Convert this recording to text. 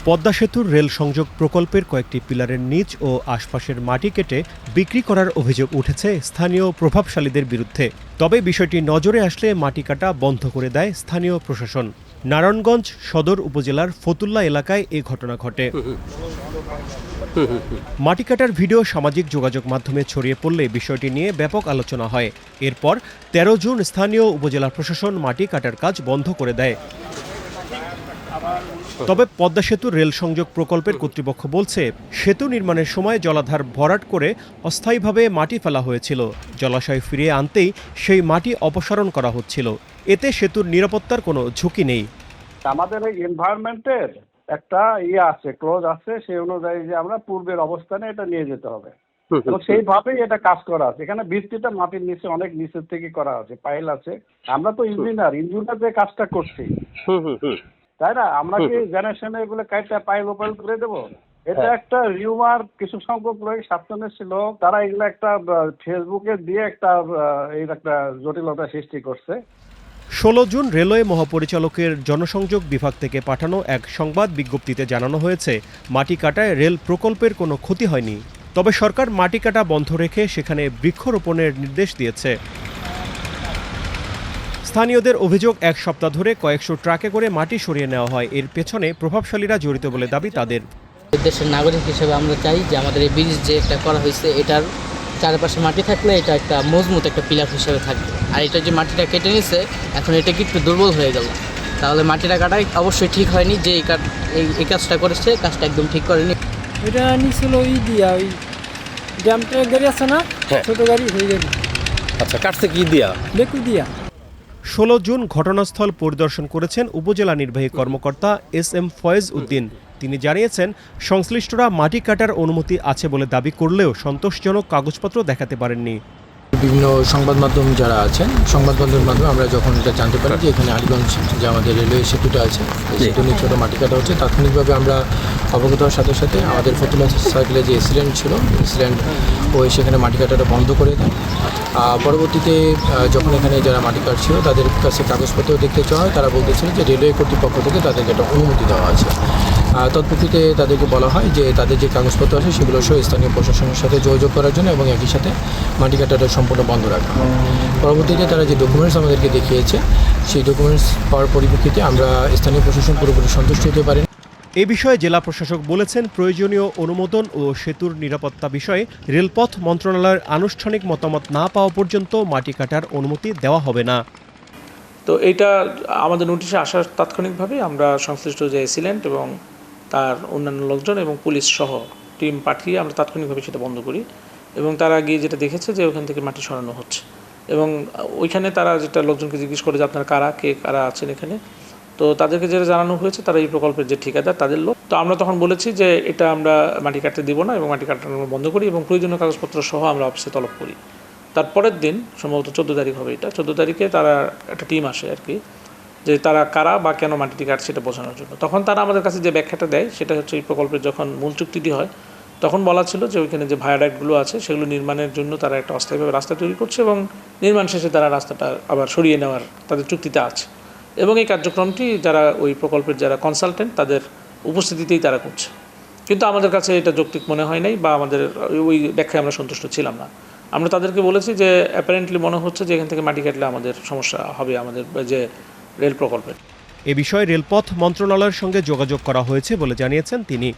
পদ্মা সেতুর রেল সংযোগ প্রকল্পের কয়েকটি পিলারের নিচ ও আশপাশের মাটি কেটে বিক্রি করার অভিযোগ উঠেছে স্থানীয় প্রভাবশালীদের বিরুদ্ধে। তবে বিষয়টি নজরে আসলে মাটি কাটা বন্ধ করে দেয় স্থানীয় প্রশাসন। নারায়ণগঞ্জ সদর উপজেলার ফতুল্লা এলাকায় এ ঘটনা ঘটে। মাটি কাটার ভিডিও সামাজিক যোগাযোগ মাধ্যমে ছড়িয়ে পড়লে বিষয়টি নিয়ে ব্যাপক আলোচনা হয়। এরপর ১৩ জুন স্থানীয় উপজেলা প্রশাসন মাটি কাটার কাজ বন্ধ করে দেয়। তবে পদ্মা সেতুর রেল সংযোগ প্রকল্পের কর্তৃপক্ষ বলছে, সেতু নির্মাণের সময় জলাধার ভরাট করে অস্থায়ীভাবে মাটি ফেলা হয়েছিল। জলাশয় ফিরিয়ে আনতেই সেই মাটি অপসারণ করা হচ্ছিল। এতে সেতুর নিরাপত্তার কোনো ঝুঁকি নেই। আমাদের এই এনভায়রনমেন্টের একটা আছে, ক্লোজ আছে, সেই অনুযায়ী যে আমরা পূর্বের অবস্থানে এটা নিয়ে যেতে হবে এবং সেইভাবেই এটা কাজ করা আছে। এখানে বৃষ্টিটা মাটির নিচে অনেক নিচের থেকে করা আছে, পাইল আছে। আমরা তো ইঞ্জিনিয়ার যে কাজটা করছি, তাই না? আমরা কি জেনারেশনে এগুলো কাইটা পাইল ওপাইল করে দেবো? এটা একটা রিউমার, কিছু সংখ্যক লোক স্বাস্থ্য ছিল, তারা এগুলো একটা ফেসবুকে দিয়ে একটা জটিলতা সৃষ্টি করছে। ১৬ জুন রেলওয়ে মহাপরিচালকের জনসংযোগ বিভাগ থেকে পাঠানো এক সংবাদ বিজ্ঞপ্তিতে জানানো হয়েছে, মাটি কাটায় রেল প্রকল্পের কোনো ক্ষতি হয়নি। তবে সরকার মাটি কাটা বন্ধ রেখে সেখানে বৃক্ষরোপণের নির্দেশ দিয়েছে। স্থানীয়দের অভিযোগ, এক সপ্তাহ ধরে কয়েকশো ট্রাকে করে মাটি সরিয়ে নেওয়া হয়। এর পেছনে প্রভাবশালীরা জড়িত বলে দাবি তাদের। দেশের নাগরিক হিসেবে আমরা চাই যে আমাদের এই ব্রিজ যে একটা করা হয়েছে, এটার চারপাশে মাটি থাকলে এটা একটা মজবুত একটা পিলার হিসেবে থাকবে। আর এটা যে মাটিটা কেটে নিয়েছে, এখন এটা কি একটু দুর্বল হয়ে গেল, তাহলে মাটিটা কাটাই অবশ্যই ঠিক হয়নি। যে এই কাজটা করেছে, কাজটা একদম ঠিক করেনি। এটা নিছিল ওই ড্যামটা গাড়ি আছে না, ছোট গাড়ি হয়ে গেল। আচ্ছা, কাটছে কি দিয়া? লেকু দিয়া। ১৬ জুন ঘটনাস্থল পরিদর্শন করেছেন উপজেলা নির্বাহী কর্মকর্তা এস.এম. ফয়েজ উদ্দিন। তিনি জানিয়েছেন, সংশ্লিষ্টরা মাটি কাটার অনুমতি আছে বলে দাবি করলেও সন্তোষজনক কাগজপত্র দেখাতে পারেননি। বিভিন্ন সংবাদ মাধ্যম যারা আছেন, সংবাদ মাধ্যমের মাধ্যমে আমরা যখন এটা জানতে পারি যে এখানে আলীগঞ্জ যে আমাদের রেলওয়ে সেতুটা আছে, এই সেতু নিয়ে ছোটো মাটি কাটা হচ্ছে, তাৎক্ষণিকভাবে আমরা অবগত হওয়ার সাথে সাথে আমাদের ফতুল্লা সার্কেলে যে এসিডেন্ট ছিল, এসিডেন্ট ওই সেখানে মাটি কাটাটা বন্ধ করে দেয়। পরবর্তীতে যখন এখানে যারা মাটি কাটছিল তাদের কাছে কাগজপত্র দেখতে চাওয়া হয়, তারা বলতেছিল যে রেলওয়ে কর্তৃপক্ষ থেকে তাদেরকে একটা অনুমতি দেওয়া আছে। তৎপূর্তিতে তাদেরকে বলা হয় যে তাদের যে কাগজপত্র আছে সেগুলো সহ স্থানীয় প্রশাসনের সাথে যোগাযোগ করার জন্য এবং একই সাথে মাটি কাটাটা সম্পূর্ণ বন্ধ রাখা হয়। পরবর্তীতে তারা যে ডকুমেন্টস আমাদেরকে দেখিয়েছে, সেই ডকুমেন্টস পাওয়ার পরিপ্রেক্ষিতে আমরা স্থানীয় প্রশাসন পুরোপুরি সন্তুষ্ট হতে পারি। এ বিষয়ে জেলা প্রশাসক বলেছেন, প্রয়োজনীয় অনুমোদন ও সেতুর নিরাপত্তা বিষয়ে রেলপথ মন্ত্রণালয়ের আনুষ্ঠানিক মতামত না পাওয়া পর্যন্ত মাটি কাটার অনুমতি দেওয়া হবে না। তো এইটা আমাদের নোটিশে আসার তাৎক্ষণিকভাবে আমরা সংশ্লিষ্ট যে এসিলেন্ট এবং তার অন্যান্য লোকজন এবং পুলিশ সহ টিম পাঠিয়ে আমরা তাৎক্ষণিকভাবে সেটা বন্ধ করি এবং তারা গিয়ে যেটা দেখেছে যে ওখান থেকে মাটি সরানো হচ্ছে এবং ওইখানে তারা যেটা লোকজনকে জিজ্ঞেস করে যে আপনার কারা আছেন এখানে, তো তাদেরকে যেটা জানানো হয়েছে তারা এই প্রকল্পের যে ঠিকাদার তাদের লোক। তো আমরা তখন বলেছি যে এটা আমরা মাটি কাটতে দিব না এবং মাটি কাটানো আমরা বন্ধ করি এবং প্রয়োজনীয় কাগজপত্র সহ আমরা অফিসে তলব করি। তারপরের দিন সম্ভবত 14 তারিখ হবে, এটা 14 তারিখে তারা একটা টিম আসে আর কি, যে তারা কারা বা কেন মাটিটি কাটছে সেটা বোঝানোর জন্য। তখন তারা আমাদের কাছে যে ব্যাখ্যাটা দেয় সেটা হচ্ছে, এই প্রকল্পের যখন মূল চুক্তিটি হয় তখন বলা ছিল যে ওইখানে যে ভায়াডাক্টগুলো আছে সেগুলো নির্মাণের জন্য তারা একটা অস্থায়ীভাবে রাস্তা তৈরি করছে এবং নির্মাণ শেষে তারা রাস্তাটা আবার সরিয়ে নেওয়ার তাদের চুক্তিতে আছে এবং এই কার্যক্রমটি যারা ওই প্রকল্পের যারা কনসালটেন্ট তাদের উপস্থিতিতেই তারা করছে। কিন্তু আমাদের কাছে এটা যৌক্তিক মনে হয় নাই বা আমাদের ওই ব্যাখ্যায় আমরা সন্তুষ্ট ছিলাম না। আমরা তাদেরকে বলেছি যে অ্যাপারেন্টলি মনে হচ্ছে যে এখান থেকে মাটি কাটলে আমাদের সমস্যা হবে আমাদের যে রেল প্রকল্পের। এ বিষয়ে রেলপথ মন্ত্রণালয়ের সঙ্গে যোগাযোগ করা হয়েছে বলে জানিয়েছেন তিনি।